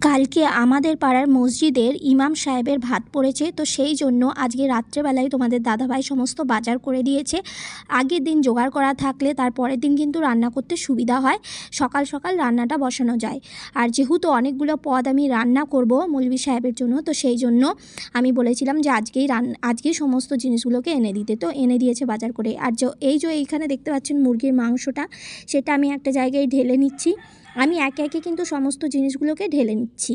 কালকে আমাদের পাড়ার মসজিদের ইমাম সাহেবের ভাত পড়েছে, তো সেই জন্য আজকে রাত্রেবেলায় তোমাদের দাদাভাই সমস্ত বাজার করে দিয়েছে। আগের দিন জোগাড় করা থাকলে তার পরের দিন কিন্তু রান্না করতে সুবিধা হয়, সকাল সকাল রান্নাটা বসানো যায়। আর যেহেতু অনেকগুলো পদ আমি রান্না করব মৌলভী সাহেবের জন্য, তো সেই জন্য আমি বলেছিলাম যে আজকেই সমস্ত জিনিসগুলোকে এনে দিতে, তো এনে দিয়েছে বাজার করে। আর এইখানে দেখতে পাচ্ছেন মুরগির মাংসটা, সেটা আমি একটা জায়গায় ঢেলে নিচ্ছি। আমি একে একে কিন্তু সমস্ত জিনিসগুলোকে ঢেলে নিচ্ছি।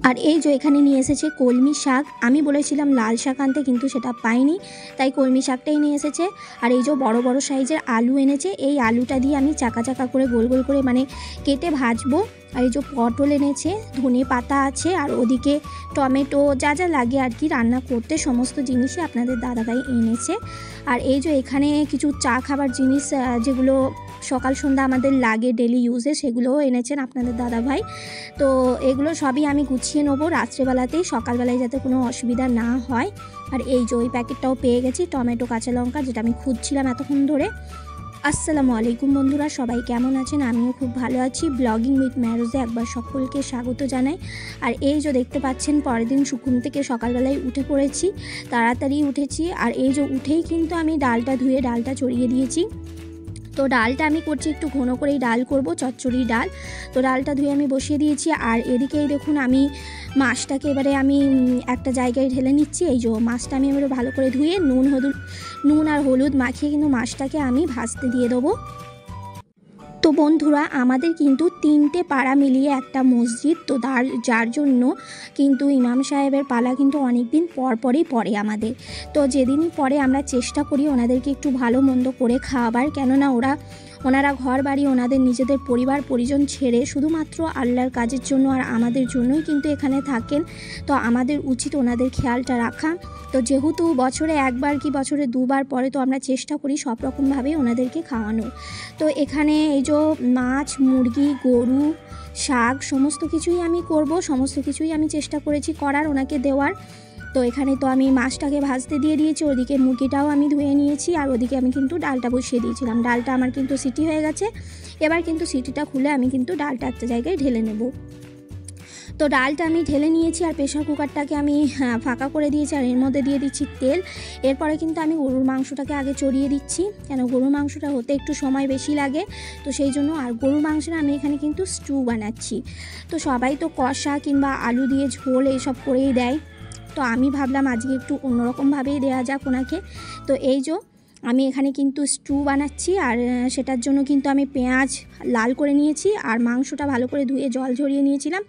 আর এখানে নিয়ে এসেছে কলমি শাক। আমি বলেছিলাম লাল শাক আনতে, কিন্তু সেটা পাইনি, তাই কলমি শাকটাই নিয়ে এসেছে। আর বড় বড় সাইজের আলু এনেছে, এই আলুটা দিয়ে আমি চাকা চাকা করে গোল গোল করে মানে কেটে ভাজবো। আর পটল এনেছে, ধনে পাতা আছে, আর ওদিকে টমেটো, যা যা লাগে আর কি রান্না করতে সমস্ত জিনিসই আপনাদের দাদাভাই এনেছে। আর এখানে কিছু চা খাবার জিনিস যেগুলো সকাল সন্ধ্যা আমাদের লাগে ডেলি ইউজে, সেগুলোও এনেছেন আপনাদের দাদাভাই। তো এগুলো সবই আমি গুছিয়ে নেবো রাত্রেবেলাতেই, সকালবেলায় যাতে কোনো অসুবিধা না হয়। আর ওই প্যাকেটটাও পেয়ে গেছি, টমেটো কাঁচা লঙ্কা, যেটা আমি খুঁজছিলাম এতক্ষণ ধরে। আসসালামু আলাইকুম বন্ধুরা, সবাই কেমন আছেন? আমিও খুব ভালো আছি। ব্লগিং উইথ ম্যারোজে একবার সকলকে স্বাগত জানাই। আর দেখতে পাচ্ছেন পরের দিন ঘুম থেকে সকালবেলায় উঠে পড়েছি, তাড়াতাড়ি উঠেছি। আর উঠেই কিন্তু আমি ডালটা ধুয়ে ডালটা চড়িয়ে দিয়েছি। তো ডালটা আমি করছি একটু ঘন করেই ডাল করব, চচ্চড়ি ডাল। তো ডালটা ধুয়ে আমি বসিয়ে দিয়েছি। আর এদিকেই দেখুন আমি মাছটাকে এবারে আমি একটা জায়গায় ঢেলে নিচ্ছি। মাছটা আমি এবারে ভালো করে ধুয়ে নুন আর হলুদ মাখিয়ে কিন্তু মাছটাকে আমি ভাজতে দিয়ে দেবো। তো বন্ধুরা, আমাদের কিন্তু 3টে পাড়া মিলিয়ে একটা মসজিদ, তো যার জন্য কিন্তু ইমাম সাহেবের পালা কিন্তু অনেক দিন পরই পড়ে আমাদের। তো যেদিনই পরে আমরা চেষ্টা করি ওনাদেরকে একটু ভালো মন্দ করে খাওয়াবার, কেননা ওনারা ঘর বাড়ি ওনাদের নিজেদের পরিবার পরিজন ছেড়ে শুধুমাত্র আল্লাহর কাজের জন্য আর আমাদের জন্যই কিন্তু এখানে থাকেন। তো আমাদের উচিত ওনাদের খেয়ালটা রাখা। তো যেহেতু বছরে একবার কি বছরে দুবার পরে, তো আমরা চেষ্টা করি সব রকমভাবে ওনাদেরকে খাওয়ানো। তো এখানে মাছ, মুরগি, গরু, শাক সমস্ত কিছুই আমি করব, সমস্ত কিছুই আমি চেষ্টা করেছি করার, ওনাকে দেওয়ার। তো এখানে তো আমি মাছটাকে ভাজতে দিয়ে দিয়েছি, ওদিকে মুরগিটাও আমি ধুয়ে নিয়েছি, আর ওদিকে আমি কিন্তু ডালটা বসিয়ে দিয়েছিলাম। ডালটা আমার কিন্তু সিটি হয়ে গেছে, এবার কিন্তু সিটিটা খুলে আমি কিন্তু ডালটা একটা জায়গায় ঢেলে নেব। তো ডালটা আমি ঢেলে নিয়েছি, আর প্রেশার কুকারটাকে আমি ফাঁকা করে দিয়েছি, আর এর মধ্যে দিয়ে দিচ্ছি তেল। এরপরে কিন্তু আমি গরুর মাংসটাকে আগে চড়িয়ে দিচ্ছি, কেন গরুর মাংসটা হতে একটু সময় বেশি লাগে, তো সেই জন্য। আর গরুর মাংসটা আমি এখানে কিন্তু স্টু বানাচ্ছি। তো সবাই তো কষা কিংবা আলু দিয়ে ঝোল এইসব করেই দেয়, তো আমি ভাবলাম আজকে একটু অন্যরকমভাবেই দেওয়া যাক ওনাকে। তো আমি এখানে কিন্তু স্টু বানাচ্ছি, আর সেটার জন্য কিন্তু আমি পেঁয়াজ লাল করে নিয়েছি, আর মাংসটা ভালো করে ধুয়ে জল ঝরিয়ে নিয়েছিলাম,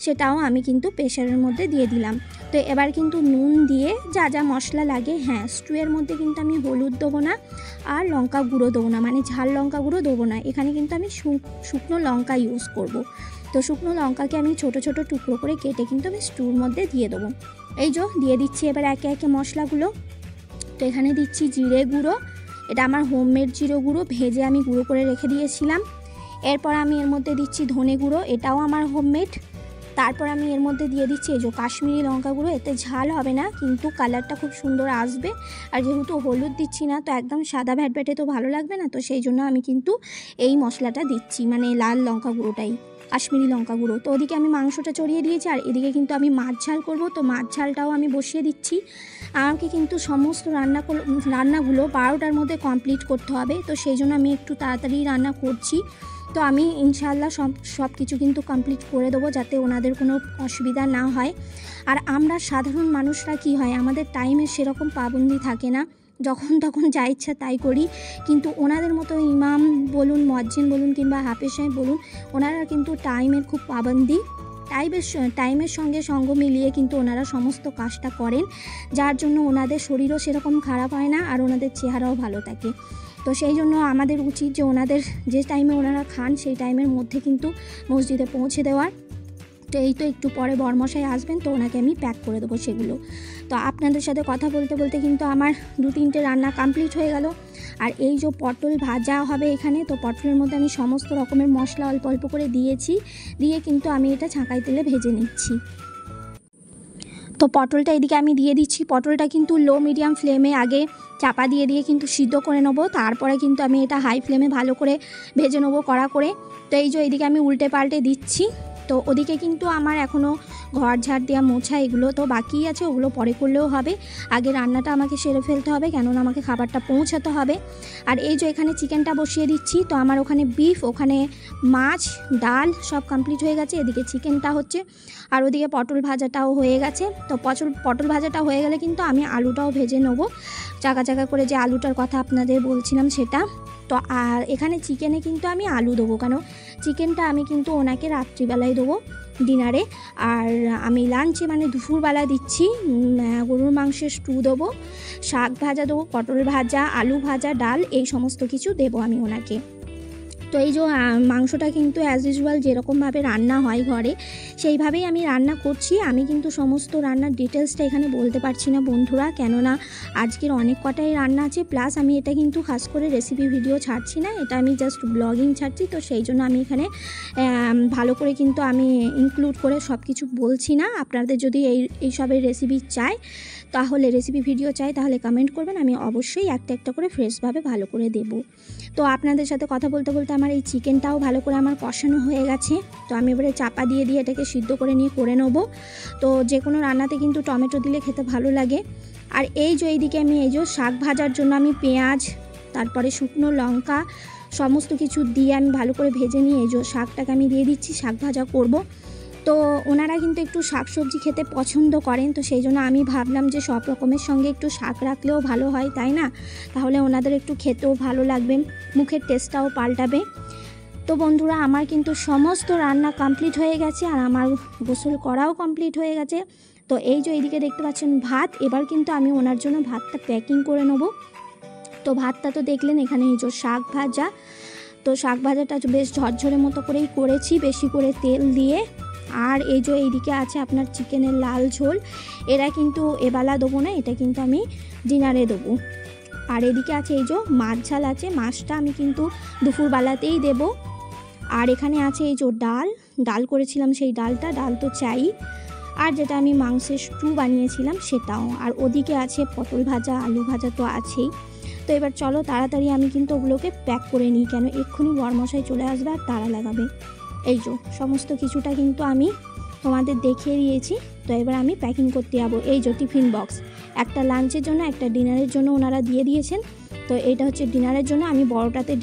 সেটাও আমি কিন্তু প্রেশারের মধ্যে দিয়ে দিলাম। তো এবার কিন্তু নুন দিয়ে যা যা মশলা লাগে, হ্যাঁ স্টুয়ের মধ্যে কিন্তু আমি হলুদ দেবো না, আর লঙ্কা গুঁড়ো দেবো না, মানে ঝাল লঙ্কা গুঁড়ো দেবো না, এখানে কিন্তু আমি শুকনো লঙ্কা ইউজ করব। তো শুকনো লঙ্কাকে আমি ছোট ছোট টুকরো করে কেটে কিন্তু আমি স্টুর মধ্যে দিয়ে দেবো। দিয়ে দিচ্ছি এবার একে একে মশলাগুলো। তো এখানে দিচ্ছি জিরে গুঁড়ো, এটা আমার হোমমেড জিরে গুঁড়ো, ভেজে আমি গুঁড়ো করে রেখে দিয়েছিলাম। এরপর আমি এর মধ্যে দিচ্ছি ধনে গুঁড়ো, এটাও আমার হোমমেড। তারপর আমি এর মধ্যে দিয়ে দিচ্ছি কাশ্মীরি লঙ্কা গুঁড়ো, এতে ঝাল হবে না কিন্তু কালারটা খুব সুন্দর আসবে। আর যেহেতু হলুদ দিচ্ছি না, তো একদম সাদা ভ্যাটভ্যাটে তো ভালো লাগবে না, তো সেই জন্য আমি কিন্তু এই মশলাটা দিচ্ছি, মানে লাল লঙ্কা গুঁড়োটাই, কাশ্মীরি লঙ্কা গুঁড়ো। তো ওদিকে আমি মাংসটা চড়িয়ে দিয়েছি, আর এদিকে কিন্তু আমি মাছ ঝাল করব, তো মাছ ঝালটাও আমি বসিয়ে দিচ্ছি। আমাকে কিন্তু সমস্ত রান্নাগুলো 12টার মধ্যে কমপ্লিট করতে হবে, তো সেই জন্য আমি একটু তাড়াতাড়ি রান্না করছি। তো আমি ইনশাআল্লাহ সব কিছু কিন্তু কমপ্লিট করে দেবো, যাতে ওনাদের কোনো অসুবিধা না হয়। আর আমরা সাধারণ মানুষরা কি হয়, আমাদের টাইমের সেরকম পাবন্দি থাকে না, যখন তখন যা ইচ্ছা তাই করি। কিন্তু ওনাদের মতো ইমাম বলুন, মুয়াজ্জিন বলুন কিংবা হাফেজ সাহেব বলুন, ওনারা কিন্তু টাইমের খুব পাবন্দি, টাইমের সঙ্গে সঙ্গ মিলিয়ে কিন্তু ওনারা সমস্ত কাজটা করেন, যার জন্য ওনাদের শরীরও সেরকম খারাপ হয় না, আর ওনাদের চেহারাও ভালো থাকে। তো সেই জন্য আমাদের উচিত যে ওনাদের যে টাইমে ওনারা খান সেই টাইমের মধ্যে কিন্তু মসজিদে পৌঁছে দেওয়ার। তো তো একটু পরে বরমশাই আসবেন, তো ওনাকে আমি প্যাক করে দেবো সেগুলো। তো আপনাদের সাথে কথা বলতে বলতে কিন্তু আমার 2-3টে রান্না কমপ্লিট হয়ে গেল। আর পটল ভাজা হবে এখানে, তো পটলের মধ্যে আমি সমস্ত রকমের মশলা অল্প অল্প করে দিয়ে কিন্তু আমি এটা ছাঁকাই তেলে ভেজে নিচ্ছি। তো পটলটা এদিকে আমি দিয়ে দিচ্ছি, পটলটা কিন্তু লো মিডিয়াম ফ্লেমে আগে চাপা দিয়ে কিন্তু সিদ্ধ করে নেবো, তারপরে কিন্তু আমি এটা হাই ফ্লেমে ভালো করে ভেজে নেবো কড়া করে। তো এইদিকে আমি উল্টে পাল্টে দিচ্ছি। তো ওদিকে কিন্তু আমার এখনও ঘর ঝাড় দেওয়া মোছা এগুলো তো বাকি আছে, ওগুলো পরে করলেও হবে। আগে রান্নাটা আমাকে সেরে ফেলতে হবে, কেননা আমাকে খাবারটা পৌঁছাতে হবে। আর এই যে এখানে চিকেনটা বসিয়ে দিচ্ছি, তো আমার ওখানে বিফ, ওখানে মাছ, ডাল সব কমপ্লিট হয়ে গেছে। এদিকে চিকেনটা হচ্ছে, আর ওদিকে পটল ভাজাটাও হয়ে গেছে। তো পটল ভাজাটা হয়ে গেলে কিন্তু আমি আলুটাও ভেজে নেবো, চাকা চাকা করে যে আলুটার কথা আপনাদের বলছিলাম সেটা। তো আর এখানে চিকেনে কিন্তু আমি আলু দেবো, কেন চিকেনটা আমি কিন্তু ওনাকে রাত্রিবেলায় দেবো ডিনারে। আর আমি লাঞ্চে মানে দুপুরবেলা দিচ্ছি গরুর মাংসের স্টু দেবো, শাক ভাজা দেবো, পটল ভাজা, আলু ভাজা, ডাল, এই সমস্ত কিছু দেবো আমি ওনাকে। তো এই যে মাংসটা কিন্তু অ্যাজ ইউজুয়াল যেরকমভাবে রান্না হয় ঘরে সেইভাবেই আমি রান্না করছি। আমি কিন্তু সমস্ত রান্নার ডিটেলসটা এখানে বলতে পারছি না বন্ধুরা, কেননা আজকের অনেক কটাই রান্না আছে, প্লাস আমি এটা কিন্তু খাস করে রেসিপি ভিডিও ছাড়ছি না, এটা আমি জাস্ট ব্লগিং ছাড়ছি। তো সেই জন্য আমি এখানে ভালো করে কিন্তু আমি ইনক্লুড করে সব কিছু বলছি না। আপনাদের যদি এইসবের রেসিপি চাই, তাহলে রেসিপি ভিডিও চাই, তাহলে কমেন্ট করবেন, আমি অবশ্যই একটা একটা করে ফ্রেশভাবে ভালো করে দেব। তো আপনাদের সাথে কথা বলতে বলতে আমার এই চিকেনটাও ভালো করে আমার কষানো হয়ে গেছে। তো আমি এবারে চাপা দিয়ে এটাকে সিদ্ধ করে নিয়ে করে নেবো। তো যে কোনো রান্নাতে কিন্তু টমেটো দিলে খেতে ভালো লাগে। আর এই যে এইদিকে আমি এই যে শাক ভাজার জন্য আমি পেঁয়াজ, তারপরে শুকনো লঙ্কা সমস্ত কিছু দিয়ে আমি ভালো করে ভেজে নিয়ে এই যে শাকটাকে আমি দিয়ে দিচ্ছি, শাক ভাজা করব। তো ওনারা কিন্তু একটু শাক সবজি খেতে পছন্দ করেন, তো সেই জন্য আমি ভাবলাম যে সব রকমের সঙ্গে একটু শাক রাখলেও ভালো হয়, তাই না? তাহলে ওনাদের একটু খেতেও ভালো লাগবে, মুখের টেস্টটাও পাল্টাবে। তো বন্ধুরা আমার কিন্তু সমস্ত রান্না কমপ্লিট হয়ে গেছে, আর আমার গোসল করাও কমপ্লিট হয়ে গেছে। তো এই যে এইদিকে দেখতে পাচ্ছেন ভাত, এবার কিন্তু আমি ওনার জন্য ভাতটা প্যাকিং করে নেব। তো ভাতটা তো দেখলেন, এখানে এই যে শাক ভাজা, তো শাক ভাজাটা বেশ ঝরঝরে মতো করেই করেছি, বেশি করে তেল দিয়ে। আর এই যে এইদিকে আছে আপনার চিকেনের লাল ঝোল, এরা কিন্তু এবেলা দেবো না, এটা কিন্তু আমি ডিনারে দেবো। আর এদিকে আছে এই যে মাছ ঝাল আছে, মাছটা আমি কিন্তু দুপুরবেলাতেই দেব। আর এখানে আছে এই যে ডাল করেছিলাম, সেই ডাল তো চাই। আর যেটা আমি মাংসের স্টু বানিয়েছিলাম সেটাও। আর ওদিকে আছে পটল ভাজা, আলু ভাজা তো আছেই। তো এবার চলো তাড়াতাড়ি আমি কিন্তু ওগুলোকে প্যাক করে নিই, কেন এক্ষুনি বরমশাই চলে আসবে আর তাড়া লাগাবে। এই যে সমস্ত কিছুটা কিন্তু আমি তোমাদের দেখিয়ে দিয়েছি। তো এবার আমি প্যাকিং করতে যাবো। এই যে টিফিন বক্স, একটা লাঞ্চের জন্য, একটা ডিনারের জন্য ওনারা দিয়ে দিয়েছেন। তো এটা হচ্ছে ডিনারের জন্য, আমি বড়টাতে